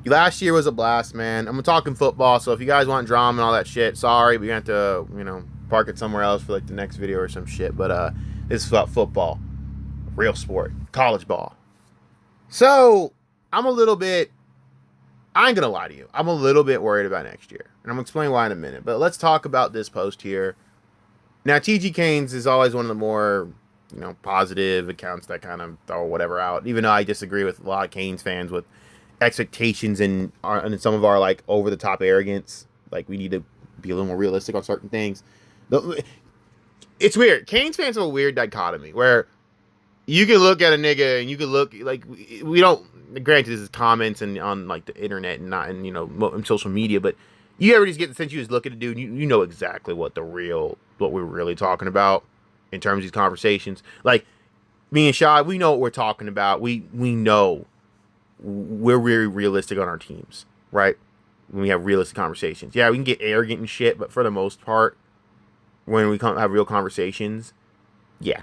last year was a blast, man. I'm talking football, so if you guys want drama and all that shit, sorry, but you have to, park it somewhere else for like the next video or some shit. But this is about football, real sport, college ball. So I'm a little bit. I ain't gonna lie to you. I'm a little bit worried about next year, and I'm gonna explain why in a minute. But let's talk about this post here. Now, TG Canes is always one of the more, positive accounts that kind of throw whatever out. Even though I disagree with a lot of Canes fans with expectations and some of our like over the top arrogance. Like we need to be a little more realistic on certain things. It's weird. Canes fans have a weird dichotomy where you can look at a nigga and you can look like we don't. Granted, this is comments and on like the internet and not in social media, but you ever just get the sense you just look at a dude and you know exactly what we're really talking about in terms of these conversations. Like me and Shad, we know what we're talking about. We know we're very realistic on our teams, right? When we have realistic conversations, yeah, we can get arrogant and shit, but for the most part, when we have real conversations, yeah.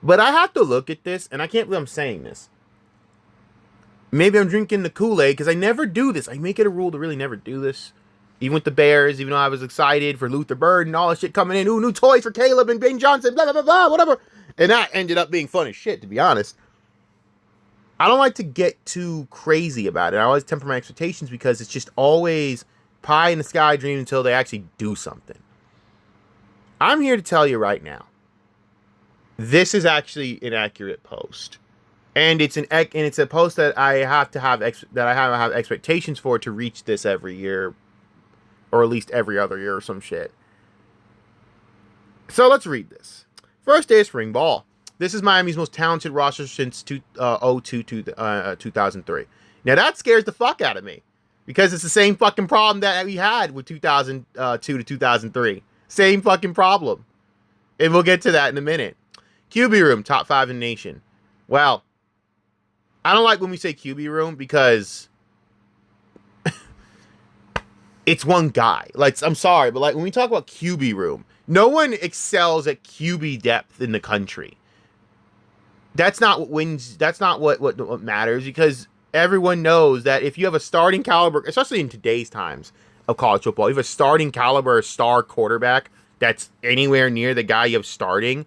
But I have to look at this, and I can't believe I'm saying this. Maybe I'm drinking the Kool-Aid because I never do this. I make it a rule to really never do this. Even with the Bears, even though I was excited for Luther Bird and all that shit coming in. Ooh, new toys for Caleb and Ben Johnson, blah, blah, blah, blah, whatever. And that ended up being fun as shit, to be honest. I don't like to get too crazy about it. I always temper my expectations because it's just always pie in the sky dream until they actually do something. I'm here to tell you right now. This is actually an accurate post. And it's a post that I have to have expectations for to reach this every year, or at least every other year or some shit. So let's read this. First day of spring ball. This is Miami's most talented roster since 2003. Now that scares the fuck out of me because it's the same fucking problem that we had with 2002 to 2003. Same fucking problem, and we'll get to that in a minute. QB room, top 5 in the nation. Well. I don't like when we say QB room because it's one guy. Like, I'm sorry, but like when we talk about QB room, no one excels at QB depth in the country. That's not what wins. That's not what matters because everyone knows that if you have a starting caliber, especially in today's times of college football, you have a starting caliber star quarterback that's anywhere near the guy you have starting,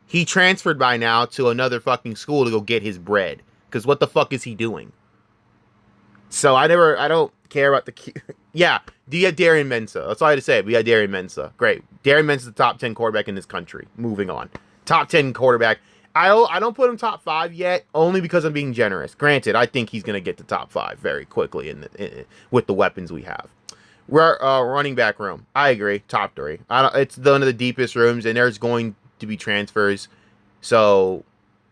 he transferred by now to another fucking school to go get his bread. Because what the fuck is he doing? So I don't care about yeah, do you have Darian Mensah? That's all I had to say. We had Darian Mensah. Great. Darian Mensah is the top 10 quarterback in this country. Moving on. Top 10 quarterback. I don't put him top 5 yet, only because I'm being generous. Granted, I think he's going to get to top 5 very quickly with the weapons we have. We're running back room. I agree. Top 3. It's one of the deepest rooms, and there's going to be transfers. So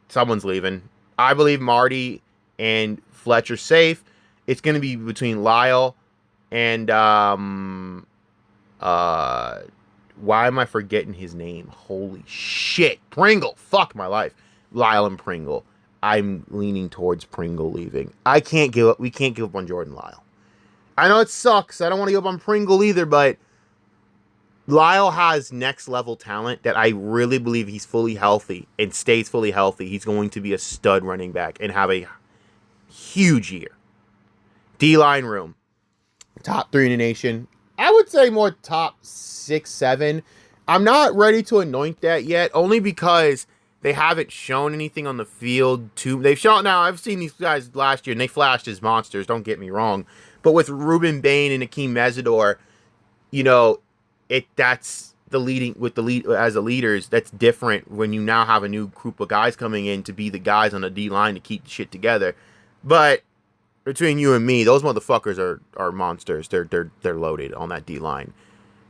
someone's leaving. I believe Marty and Fletcher safe. It's going to be between Lyle and why am I forgetting his name? Holy shit. Pringle. Fuck my life. Lyle and Pringle. I'm leaning towards Pringle leaving. We can't give up on Jordan Lyle. I know it sucks. I don't want to give up on Pringle either, but Lyle has next level talent that I really believe he's fully healthy and stays fully healthy. He's going to be a stud running back and have a huge year. D-line room. Top 3 in the nation. I would say more top 6, 7. I'm not ready to anoint that yet, only because they haven't shown anything on the field. I've seen these guys last year and they flashed as monsters, don't get me wrong. But with Ruben Bain and Akeem Mesidor, that's the leading with the lead as the leaders. That's different when you now have a new group of guys coming in to be the guys on the D line to keep the shit together. But between you and me, those motherfuckers are monsters. They're loaded on that D line.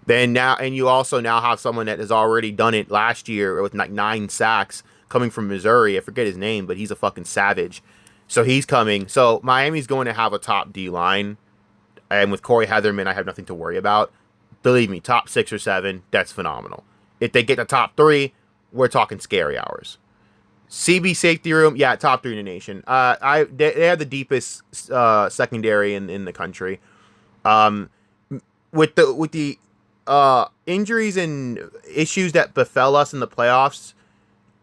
Then now, and you also now have someone that has already done it last year with like 9 sacks coming from Missouri. I forget his name, but he's a fucking savage. So he's coming. So Miami's going to have a top D line, and with Corey Heatherman, I have nothing to worry about. Believe me, top 6 or 7, that's phenomenal. If they get the top 3, we're talking scary hours. CB safety room, yeah, top 3 in the nation. They have the deepest secondary in the country. With the injuries and issues that befell us in the playoffs,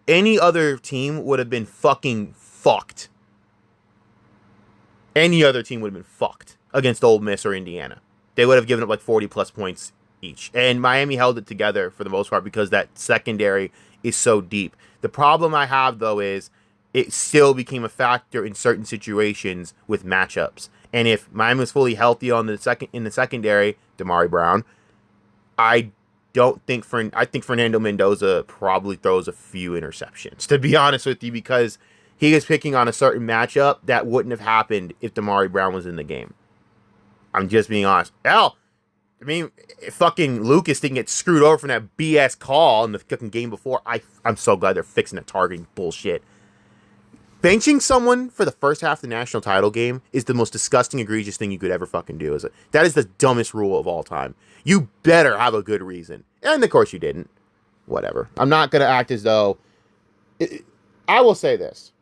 any other team would have been fucking fucked. Any other team would have been fucked against Ole Miss or Indiana. They would have given up like 40-plus points each. And Miami held it together for the most part because that secondary is so deep. The problem I have, though, is it still became a factor in certain situations with matchups. And if Miami was fully healthy in the secondary, Damari Brown, I think Fernando Mendoza probably throws a few interceptions, to be honest with you, because he is picking on a certain matchup that wouldn't have happened if Damari Brown was in the game. I'm just being honest. Hell, I mean, fucking Lucas didn't get screwed over from that BS call in the fucking game before. I'm so glad they're fixing that targeting bullshit. Benching someone for the first half of the national title game is the most disgusting, egregious thing you could ever fucking do. That is the dumbest rule of all time. You better have a good reason. And of course you didn't. Whatever. I'm not going to act as though... I will say this.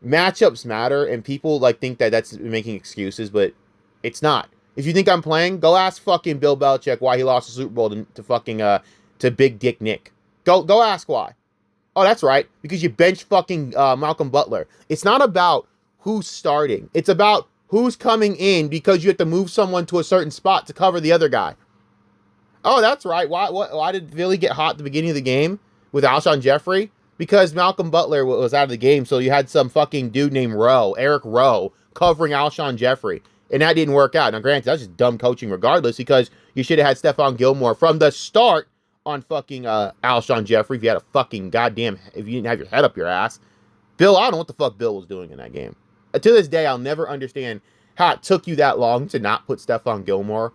Matchups matter, and people think that that's making excuses, but it's not. If you think I'm playing, go ask fucking Bill Belichick why he lost the Super Bowl to Big Dick Nick. Go ask why. Oh, that's right. Because you bench fucking Malcolm Butler. It's not about who's starting. It's about who's coming in because you have to move someone to a certain spot to cover the other guy. Oh, that's right. Why did Philly get hot at the beginning of the game with Alshon Jeffrey? Because Malcolm Butler was out of the game, so you had some fucking dude named Eric Rowe, covering Alshon Jeffrey. And that didn't work out. Now, granted, that's just dumb coaching regardless, because you should have had Stephon Gilmore from the start on fucking Alshon Jeffrey if you had a fucking if you didn't have your head up your ass. Bill, I don't know what the fuck Bill was doing in that game. To this day, I'll never understand how it took you that long to not put Stephon Gilmore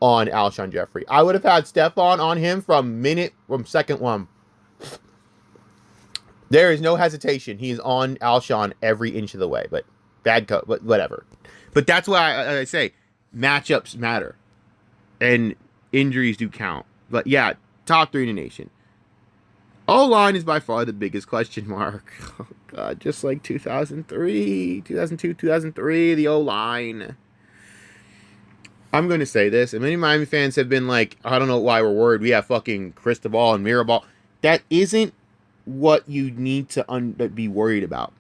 on Alshon Jeffrey. I would have had Stephon on him from second one. There is no hesitation. He is on Alshon every inch of the way, but but whatever. But that's why I say matchups matter and injuries do count. But yeah, top 3 in the nation. O-line is by far the biggest question mark. Oh, God, just like 2002, 2003, the O-line. I'm going to say this, and many Miami fans have been like, I don't know why we're worried. We have fucking Cristobal and Mirabal. That isn't what you need to be worried about.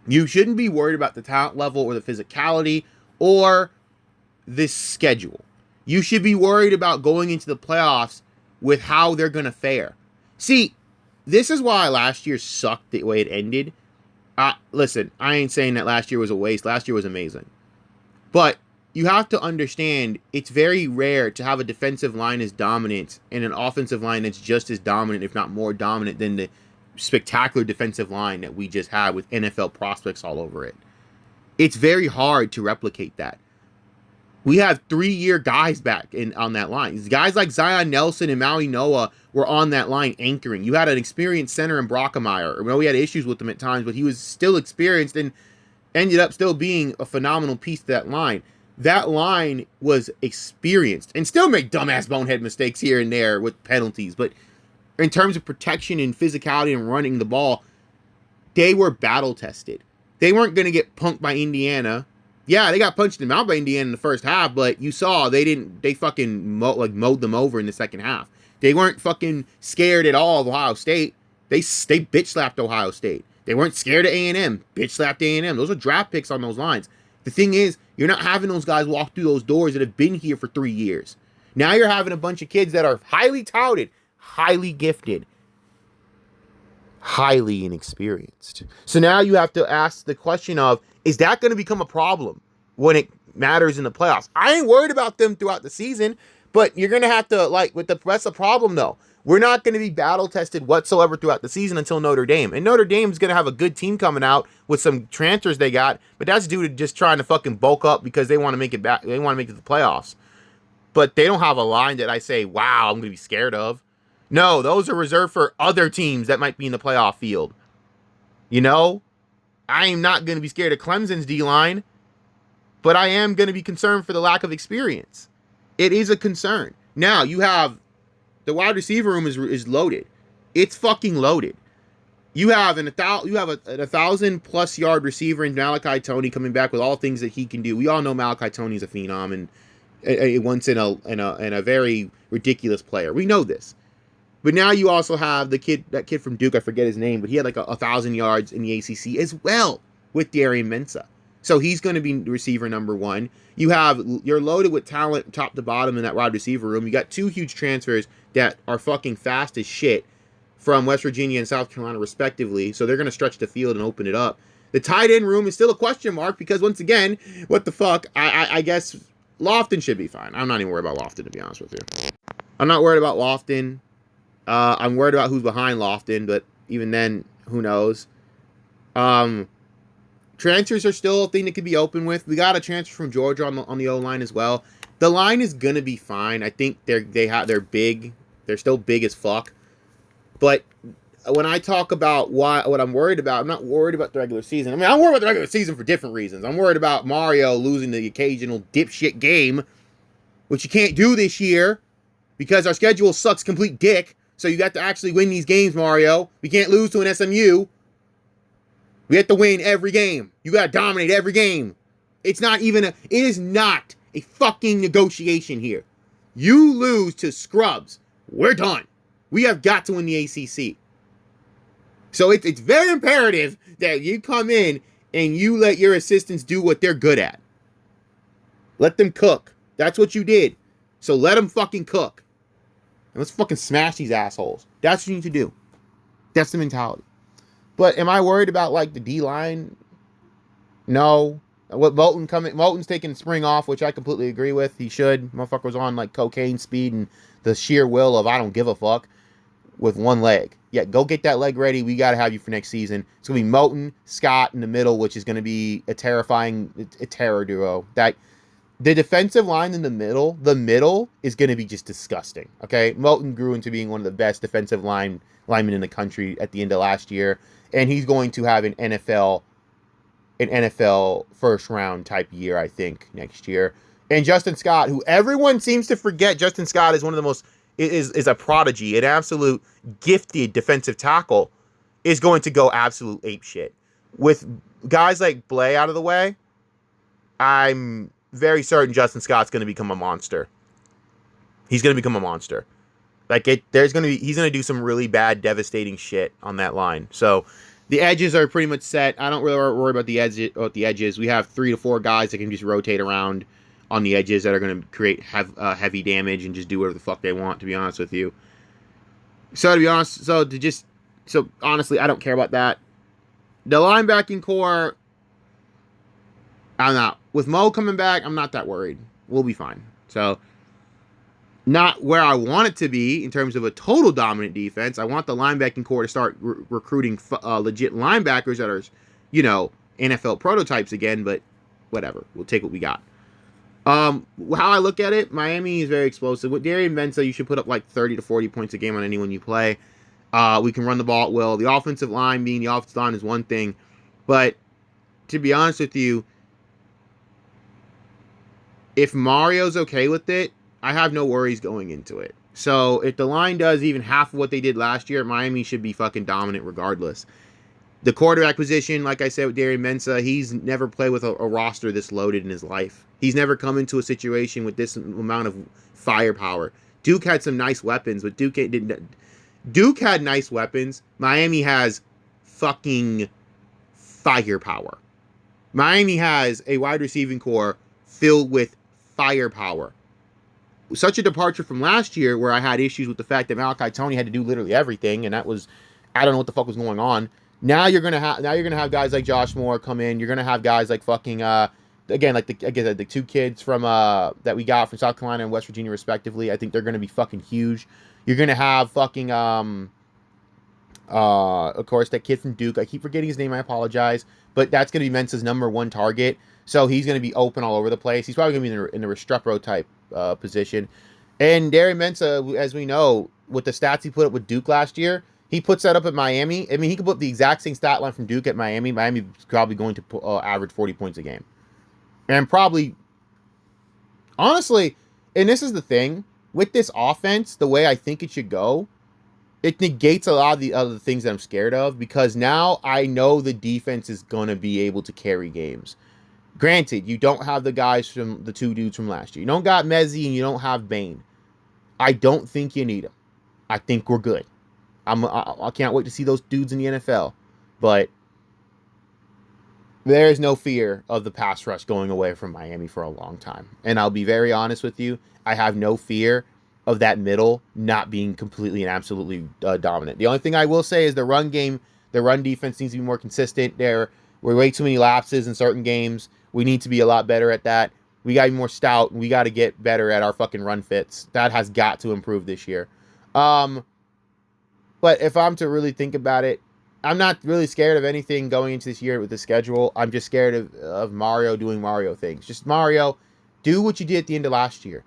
You shouldn't be worried about the talent level or the physicality or this schedule. You should be worried about going into the playoffs with how they're going to fare. See, this is why last year sucked the way it ended. Listen, I ain't saying that last year was a waste. Last year was amazing. But you have to understand, it's very rare to have a defensive line as dominant and an offensive line that's just as dominant, if not more dominant, than the spectacular defensive line that we just had with NFL prospects all over it. It's very hard to replicate that. We have 3-year guys back on that line. Guys like Zion Nelson and Maui Noah were on that line anchoring. You had an experienced center in Brockemeyer. I know we had issues with him at times, but he was still experienced and ended up still being a phenomenal piece to that line. That line was experienced and still made dumbass bonehead mistakes here and there with penalties. But in terms of protection and physicality and running the ball, they were battle tested. They weren't going to get punked by Indiana. Yeah, they got punched in the mouth by Indiana in the first half, but you saw they fucking mowed them over in the second half. They weren't fucking scared at all of Ohio State. They bitch slapped Ohio State. They weren't scared of A&M. Bitch slapped A&M. Those are draft picks on those lines. The thing is, you're not having those guys walk through those doors that have been here for 3 years. Now you're having a bunch of kids that are highly touted, highly gifted, highly inexperienced. So now you have to ask the question of, is that going to become a problem when it matters in the playoffs? I ain't worried about them throughout the season, but you're going to have to, that's the problem though. We're not going to be battle tested whatsoever throughout the season until Notre Dame. And Notre Dame's going to have a good team coming out with some transfers they got, but that's due to just trying to fucking bulk up because they want to make it back. They want to make it to the playoffs. But they don't have a line that I say, wow, I'm going to be scared of. No, those are reserved for other teams that might be in the playoff field. You know, I am not going to be scared of Clemson's D-line, but I am going to be concerned for the lack of experience. It is a concern. Now, you have the wide receiver room is loaded. It's fucking loaded. You have a 1,000+ yard receiver in Malachi Tony coming back with all things that he can do. We all know Malachi Tony's a phenom and once in a very ridiculous player. We know this. But now you also have that kid from Duke, I forget his name, but he had like 1,000 yards in the ACC as well with Darian Mensah. So he's going to be receiver number one. You're loaded with talent top to bottom in that wide receiver room. You got two huge transfers that are fucking fast as shit from West Virginia and South Carolina respectively. So they're going to stretch the field and open it up. The tight end room is still a question mark because once again, what the fuck? I guess Lofton should be fine. I'm not even worried about Lofton, to be honest with you. I'm not worried about Lofton. I'm worried about who's behind Lofton, but even then, who knows? Transfers are still a thing that could be open with. We got a transfer from Georgia on the O-line as well. The line is gonna be fine. I think they're big. They're still big as fuck. But when I talk about what I'm worried about, I'm not worried about the regular season. I mean, I'm worried about the regular season for different reasons. I'm worried about Mario losing the occasional dipshit game, which you can't do this year because our schedule sucks complete dick. So you got to actually win these games, Mario. We can't lose to an SMU. We have to win every game. You got to dominate every game. It is not a fucking negotiation here. You lose to scrubs. We're done. We have got to win the ACC. So it's very imperative that you come in and you let your assistants do what they're good at. Let them cook. That's what you did. So let them fucking cook. And let's fucking smash these assholes. That's what you need to do. That's the mentality. But am I worried about like the D-line? No. What Moton's taking spring off, which I completely agree with. He should. Motherfucker was on like cocaine speed and the sheer will of I don't give a fuck with one leg. Yeah, go get that leg ready. We got to have you for next season. It's going to be Moton, Scott in the middle, which is going to be a terror duo. That the defensive line in the middle is going to be just disgusting. Okay, Moton grew into being one of the best defensive linemen in the country at the end of last year, and he's going to have an NFL first round type year, I think, next year. And Justin Scott, who everyone seems to forget, Justin Scott is one of the most is a prodigy, an absolute gifted defensive tackle, is going to go absolute ape shit. With guys like Blay out of the way, I'm very certain Justin Scott's going to become a monster. He's going to become a monster. He's going to do some really bad, devastating shit on that line. So the edges are pretty much set. I don't really worry about the edges. We have 3 to 4 guys that can just rotate around on the edges that are going to create heavy damage and just do whatever the fuck they want, to be honest with you. So honestly, I don't care about that. The linebacking core, I'm not. With Mo coming back, I'm not that worried. We'll be fine. So, not where I want it to be in terms of a total dominant defense. I want the linebacking core to start recruiting legit linebackers that are, NFL prototypes again, but whatever. We'll take what we got. How I look at it, Miami is very explosive. With Darian Mensah, you should put up like 30 to 40 points a game on anyone you play. We can run the ball at will. The offensive line being the offensive line is one thing, but to be honest with you, if Mario's okay with it, I have no worries going into it. So if the line does even half of what they did last year, Miami should be fucking dominant regardless. The quarterback position, like I said with Darian Mensah, he's never played with a roster this loaded in his life. He's never come into a situation with this amount of firepower. Duke had some nice weapons, but Duke had nice weapons. Miami has fucking firepower. Miami has a wide receiving core filled with firepower. Such a departure from last year where I had issues with the fact that Malachi Tony had to do literally everything, and that was, I don't know what the fuck was going on. Now you're gonna have guys like Josh Moore come in. You're gonna have guys like fucking the 2 kids from that we got from South Carolina and West Virginia respectively. I think they're gonna be fucking huge. You're gonna have fucking of course that kid from Duke. I keep forgetting his name. I apologize, but that's gonna be Mensah's number 1 target. So he's gonna be open all over the place. He's probably gonna be in the Restrepo type position. And Darian Mensah, as we know, with the stats he put up with Duke last year, he puts that up at Miami. I mean, he could put the exact same stat line from Duke at Miami. Miami's probably going to average 40 points a game. And probably, honestly, and this is the thing, with this offense, the way I think it should go, it negates a lot of the other things that I'm scared of, because now I know the defense is going to be able to carry games. Granted, you don't have the guys from the 2 dudes from last year. You don't got Mezzi and you don't have Bain. I don't think you need them. I think we're good. I can't wait to see those dudes in the NFL. But There is no fear of the pass rush going away from Miami for a long time. And I'll be very honest with you. I have no fear of that middle not being completely and absolutely dominant. The only thing I will say is the run game, the run defense needs to be more consistent. There were way too many lapses in certain games. We need to be a lot better at that. We got to be more stout, and we got to get better at our fucking run fits. That has got to improve this year. But if I'm to really think about it, I'm not really scared of anything going into this year with the schedule. I'm just scared of Mario doing Mario things. Just Mario, do what you did at the end of last year.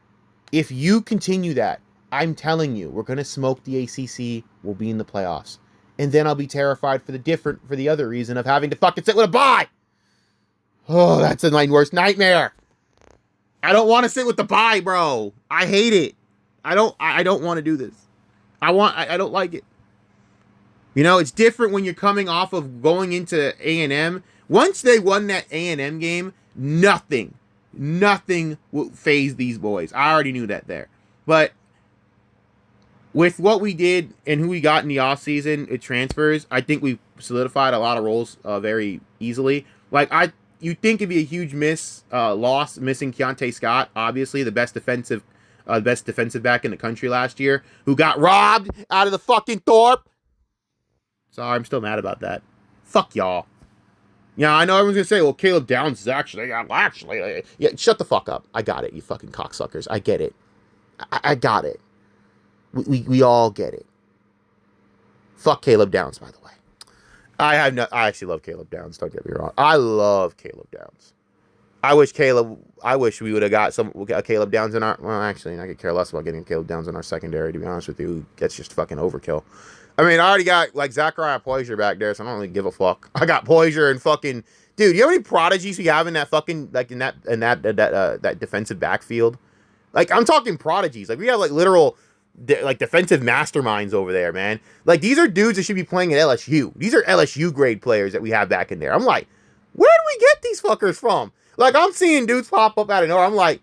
If you continue that, I'm telling you, we're going to smoke the ACC. We'll be in the playoffs. And then I'll be terrified for the other reason of having to fucking sit with a bye. Oh, that's my worst nightmare. I don't want to sit with the bye, bro. I hate it. I don't want to do this. I don't like it. You know, it's different when you're coming off of going into A&M. Once they won that A&M game, nothing will phase these boys. I already knew that there. But with what we did and who we got in the offseason, it transfers, I think we've solidified a lot of roles very easily. Like, you think it'd be a huge loss, missing Keontae Scott, obviously the best defensive back in the country last year, who got robbed out of the fucking Thorpe. Sorry, I'm still mad about that. Fuck y'all. Yeah, I know everyone's going to say, well, Caleb Downs is actually... Yeah, shut the fuck up. I got it, you fucking cocksuckers. I get it. I got it. We all get it. Fuck Caleb Downs, by the way. I actually love Caleb Downs, don't get me wrong. I love Caleb Downs. I wish we would have got Caleb Downs in our... Well, actually, I could care less about getting Caleb Downs in our secondary, to be honest with you. That's just fucking overkill. I mean, I already got, like, Zachariah Poyser back there, so I don't really give a fuck. I got Poyser and fucking... Dude, you know how many prodigies we have in that fucking... Like, in that defensive backfield? Like, I'm talking prodigies. Like, we have, like, literal... like, defensive masterminds over there, man. Like, these are dudes that should be playing at LSU. These are LSU grade players that we have back in there. I'm like, where do we get these fuckers from? Like, I'm seeing dudes pop up out of nowhere. I'm like,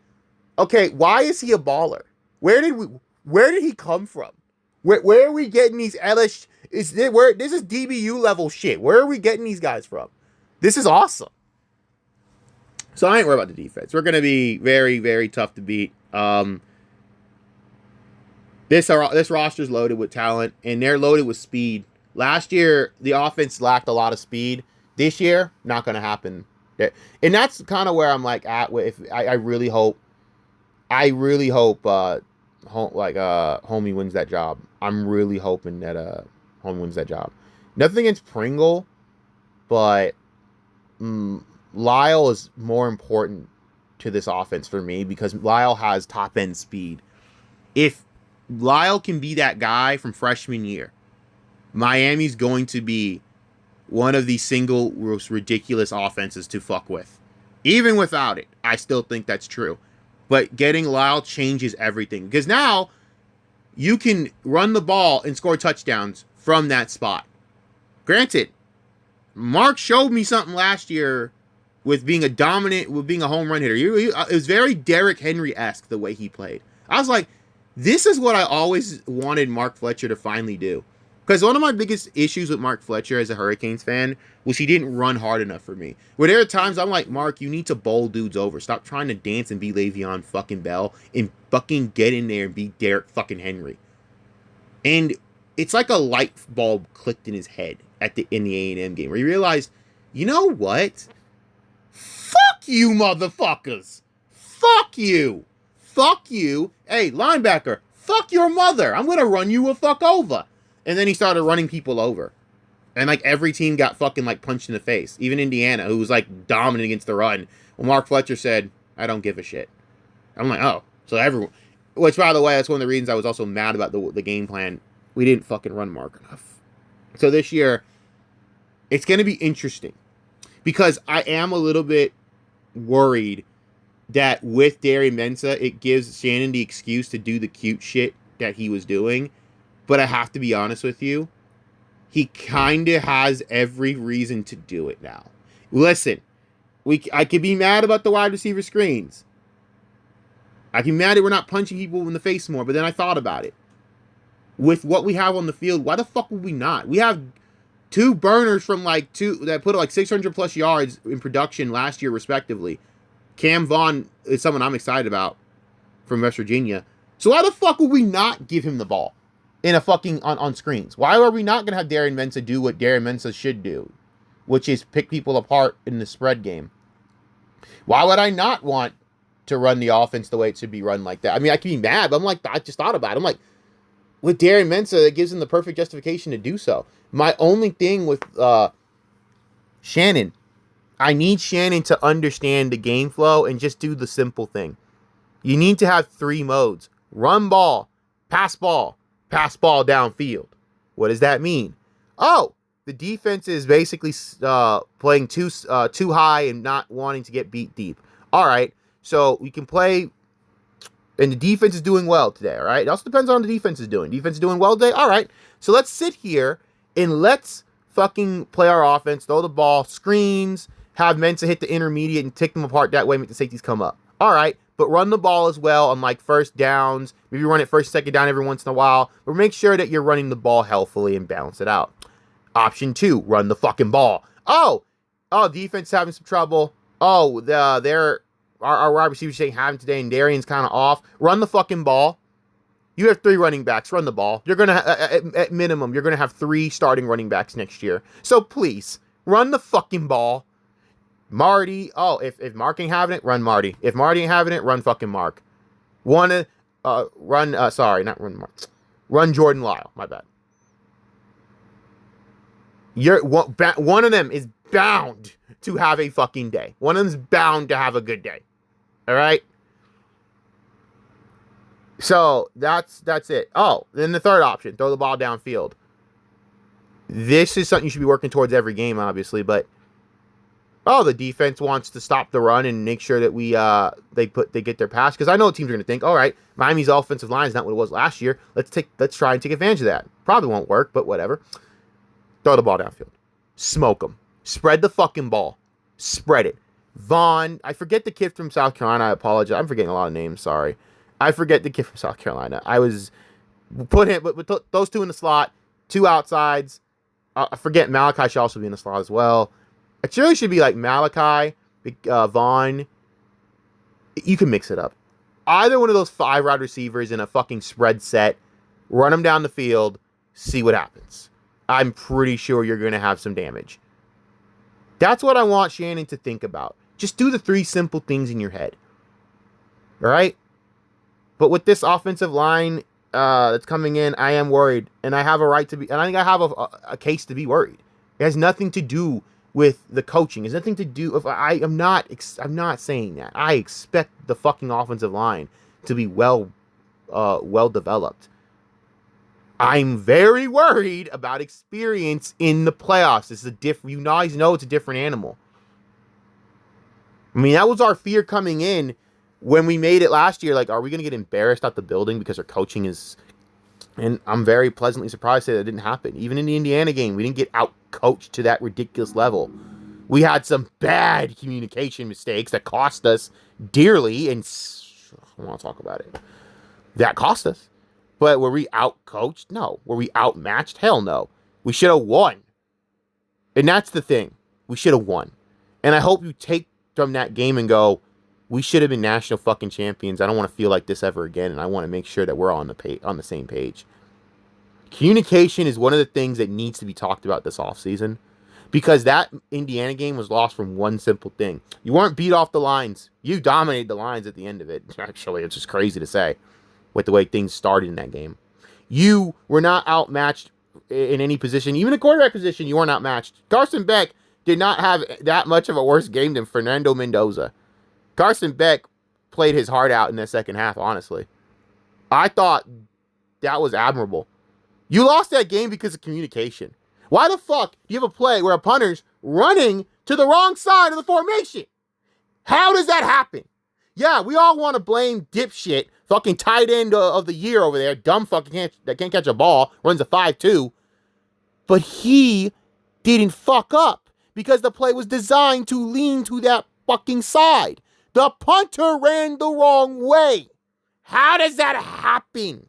okay, why is he a baller? Where did he come from? Where are we getting these LSU? This is DBU level shit. Where are we getting these guys from? This is awesome. So I ain't worried about the defense. We're going to be very, very tough to beat. This roster's loaded with talent, and they're loaded with speed. Last year, the offense lacked a lot of speed. This year, not going to happen. And that's kind of where I'm like at. I really hope Homie wins that job. I'm really hoping that Homie wins that job. Nothing against Pringle, but Lyle is more important to this offense for me because Lyle has top end speed. If Lyle can be that guy from freshman year, Miami's going to be one of the single most ridiculous offenses to fuck with. Even without it, I still think that's true. But getting Lyle changes everything. Because now, you can run the ball and score touchdowns from that spot. Granted, Mark showed me something last year with being a home run hitter. It was very Derrick Henry-esque the way he played. I was like, this is what I always wanted Mark Fletcher to finally do. Because one of my biggest issues with Mark Fletcher as a Hurricanes fan was he didn't run hard enough for me. Where there are times I'm like, Mark, you need to bowl dudes over. Stop trying to dance and be Le'Veon fucking Bell and fucking get in there and be Derrick fucking Henry. And it's like a light bulb clicked in his head in the A&M game where he realized, you know what? Fuck you, motherfuckers. Fuck you. Fuck you. Hey, linebacker, fuck your mother. I'm going to run you a fuck over. And then he started running people over. And, like, every team got fucking, like, punched in the face. Even Indiana, who was, like, dominant against the run. Well, Mark Fletcher said, I don't give a shit. I'm like, oh. So everyone... Which, by the way, that's one of the reasons I was also mad about the game plan. We didn't fucking run Mark enough. So this year, it's going to be interesting. Because I am a little bit worried that with Darian Mensah, it gives Shannon the excuse to do the cute shit that he was doing. But I have to be honest with you, he kind of has every reason to do it now. Listen, I could be mad about the wide receiver screens. I can be mad that we're not punching people in the face more, but then I thought about it. With what we have on the field, why the fuck would we not? We have two burners from that put like 600 plus yards in production last year, respectively. Cam Vaughn is someone I'm excited about from West Virginia. So why the fuck would we not give him the ball in a fucking on screens? Why are we not gonna have Darren Mensah do what Darren Mensah should do, which is pick people apart in the spread game? Why would I not want to run the offense the way it should be run like that? I mean, I can be mad, but I'm like, I just thought about it. I'm like, with Darren Mensah, that gives him the perfect justification to do so. My only thing with Shannon, I need Shannon to understand the game flow and just do the simple thing. You need to have 3 modes. Run ball, pass ball downfield. What does that mean? Oh, the defense is basically playing too high and not wanting to get beat deep. All right, so we can play, and the defense is doing well today, all right? It also depends on what the defense is doing. Defense is doing well today? All right, so let's sit here and let's fucking play our offense, throw the ball, screens, have Mensah hit the intermediate and take them apart that way, make the safeties come up. All right, but run the ball as well on like first downs. Maybe run it first, second down every once in a while. But make sure that you're running the ball healthfully and balance it out. Option 2, run the fucking ball. Oh, defense having some trouble. Oh, our wide receivers ain't having today, and Darian's kind of off. Run the fucking ball. You have 3 running backs. Run the ball. You're gonna at minimum, you're gonna have 3 starting running backs next year. So please run the fucking ball. Marty. Oh, if Mark ain't having it, run Marty. If Marty ain't having it, run fucking Mark. Run Jordan Lyle. My bad. One of them is bound to have a fucking day. One of them's bound to have a good day. All right? So, that's it. Oh, then the third option, throw the ball downfield. This is something you should be working towards every game, obviously, but the defense wants to stop the run and make sure that they get their pass, because I know teams are going to think, all right, Miami's offensive line is not what it was last year. Let's try and take advantage of that. Probably won't work, but whatever. Throw the ball downfield. Smoke them. Spread the fucking ball. Spread it. Vaughn. I forget the kid from South Carolina. I apologize. I'm forgetting a lot of names. Sorry. I forget the kid from South Carolina. I was put those 2 in the slot, 2 outsides. I forget Malachi should also be in the slot as well. It really should be like Malachi, Vaughn. You can mix it up. Either one of those 5 wide receivers in a fucking spread set. Run them down the field. See what happens. I'm pretty sure you're going to have some damage. That's what I want Shannon to think about. Just do the 3 simple things in your head. All right? But with this offensive line that's coming in, I am worried. And I have a right to be, and I think I have a case to be worried. It has nothing to do with the coaching. It's nothing to do with, I'm not saying that. I expect the fucking offensive line to be well developed. I'm very worried about experience in the playoffs. It's you guys know it's a different animal. I mean, that was our fear coming in when we made it last year. Like, are we going to get embarrassed out the building because our coaching is... And I'm very pleasantly surprised that didn't happen. Even in the Indiana game, we didn't get out-coached to that ridiculous level. We had some bad communication mistakes that cost us dearly, and I want to talk about it. That cost us. But were we out-coached? No. Were we outmatched? Hell no. We should have won. And that's the thing. We should have won. And I hope you take from that game and go, we should have been national fucking champions. I don't want to feel like this ever again, and I want to make sure that we're on the same page. Communication is one of the things that needs to be talked about this offseason, because that Indiana game was lost from one simple thing. You weren't beat off the lines. You dominated the lines at the end of it. Actually, it's just crazy to say with the way things started in that game. You were not outmatched in any position. Even the quarterback position, you weren't outmatched. Carson Beck did not have that much of a worse game than Fernando Mendoza. Carson Beck played his heart out in the second half, honestly. I thought that was admirable. You lost that game because of communication. Why the fuck do you have a play where a punter's running to the wrong side of the formation? How does that happen? Yeah, we all want to blame dipshit, fucking tight end of the year over there, dumb fucking that can't catch a ball, runs a 5.2. But he didn't fuck up because the play was designed to lean to that fucking side. The punter ran the wrong way. How does that happen?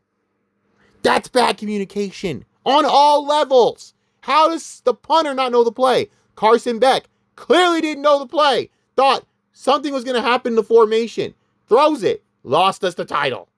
That's bad communication on all levels. How does the punter not know the play? Carson Beck clearly didn't know the play. Thought something was going to happen in the formation. Throws it. Lost us the title.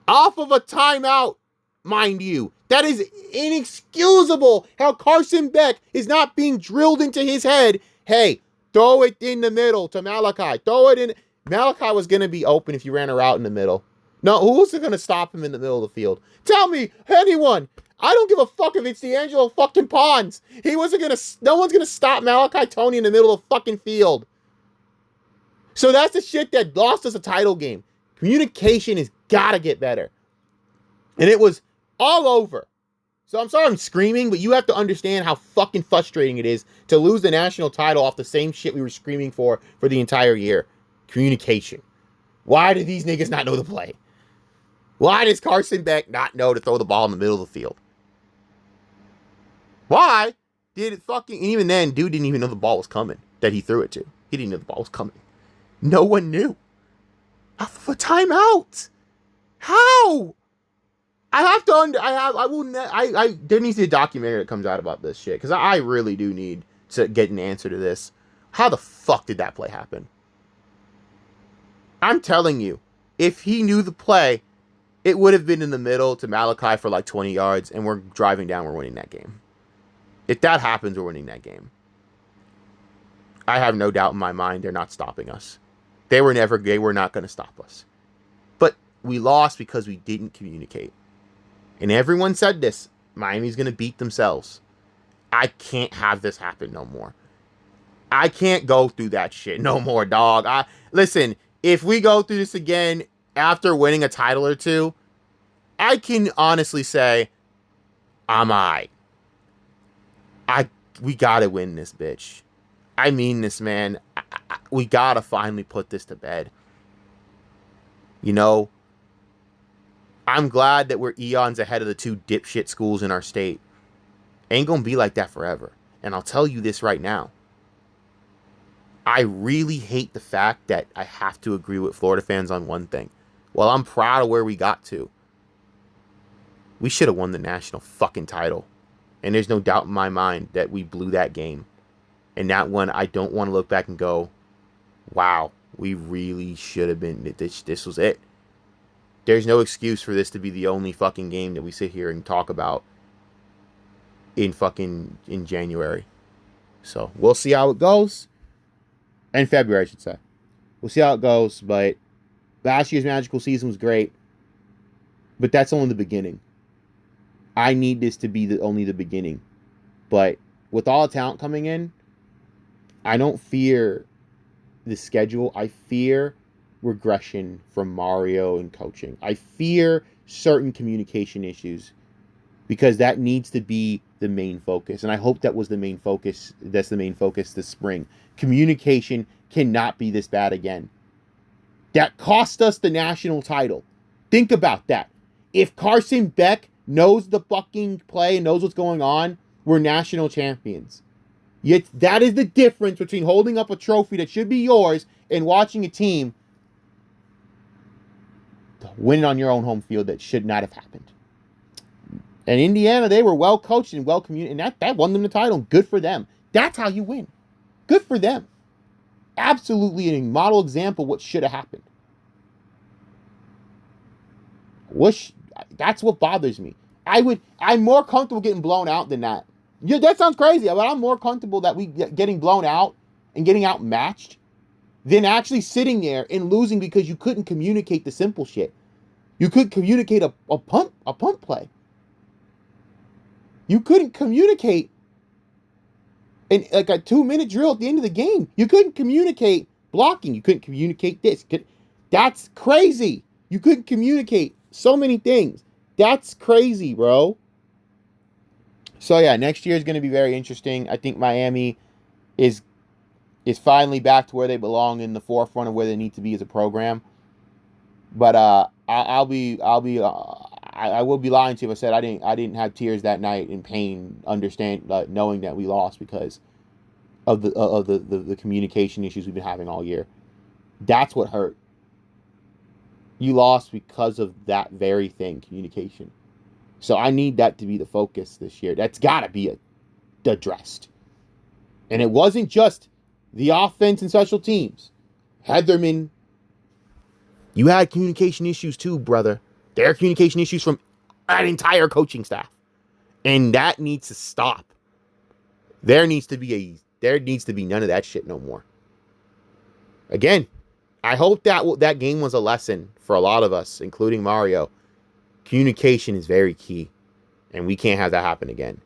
Off of a timeout, mind you. That is inexcusable how Carson Beck is not being drilled into his head. Hey, throw it in the middle to Malachi. Throw it in. Malachi was going to be open if you ran a route in the middle. No, who's going to stop him in the middle of the field? Tell me, anyone. I don't give a fuck if it's D'Angelo fucking Pons. No one's going to stop Malachi Tony in the middle of the fucking field. So that's the shit that lost us a title game. Communication has got to get better. And it was all over. So I'm sorry I'm screaming, but you have to understand how fucking frustrating it is to lose the national title off the same shit we were screaming for the entire year. Communication. Why do these niggas not know the play? Why does Carson Beck not know to throw the ball in the middle of the field? Why did it fucking... And even then, dude didn't even know the ball was coming that he threw it to. He didn't know the ball was coming. No one knew. Off of a timeout. How? I have to there needs to be a documentary that comes out about this shit, because I really do need to get an answer to this. How the fuck did that play happen? I'm telling you, if he knew the play, it would have been in the middle to Malachi for like 20 yards, and we're driving down, we're winning that game. If that happens, we're winning that game. I have no doubt in my mind they're not stopping us. They were not going to stop us. But we lost because we didn't communicate. And everyone said this. Miami's going to beat themselves. I can't have this happen no more. I can't go through that shit no more, dog. Listen, if we go through this again after winning a title or two, I can honestly say, I'm alright. We got to win this, bitch. I mean this, man. We got to finally put this to bed. You know, I'm glad that we're eons ahead of the two dipshit schools in our state. Ain't gonna be like that forever. And I'll tell you this right now. I really hate the fact that I have to agree with Florida fans on one thing. Well, I'm proud of where we got to. We should have won the national fucking title. And there's no doubt in my mind that we blew that game. And that one, I don't want to look back and go, wow, we really should have been, this was it. There's no excuse for this to be the only fucking game that we sit here and talk about in January. So we'll see how it goes. In February, I should say. We'll see how it goes, but last year's magical season was great. But that's only the beginning. I need this to be only the beginning. But with all the talent coming in, I don't fear the schedule. I fear regression from Mario and coaching. I fear certain communication issues because that needs to be the main focus. And I hope that was the main focus. That's the main focus this spring. Communication cannot be this bad again. That cost us the national title. Think about that. If Carson Beck knows the fucking play and knows what's going on, we're national champions. Yet that is the difference between holding up a trophy that should be yours and watching a team win on your own home field that should not have happened. And Indiana, they were well coached and well communicated, and that won them the title. Good for them. That's how you win. Good for them. Absolutely a model example of what should have happened. That's what bothers me. I'm more comfortable getting blown out than that. Yeah, that sounds crazy, but I'm more comfortable that we getting blown out and getting outmatched than actually sitting there and losing because you couldn't communicate the simple shit. You couldn't communicate a pump play. You couldn't communicate in like a 2-minute drill at the end of the game. You couldn't communicate blocking. You couldn't communicate this. That's crazy. You couldn't communicate so many things. That's crazy, bro. So yeah, next year is going to be very interesting. I think Miami is finally back to where they belong, in the forefront of where they need to be as a program. But I will be lying to you if I said I didn't have tears that night in pain, knowing that we lost because of the communication issues we've been having all year. That's what hurt. You lost because of that very thing, communication. So I need that to be the focus this year. That's got to be addressed. And it wasn't just the offense and special teams. Heatherman, you had communication issues too, brother. There are communication issues from an entire coaching staff. And that needs to stop. There needs to be none of that shit no more. Again, I hope that game was a lesson for a lot of us, including Mario. Communication is very key, and we can't have that happen again.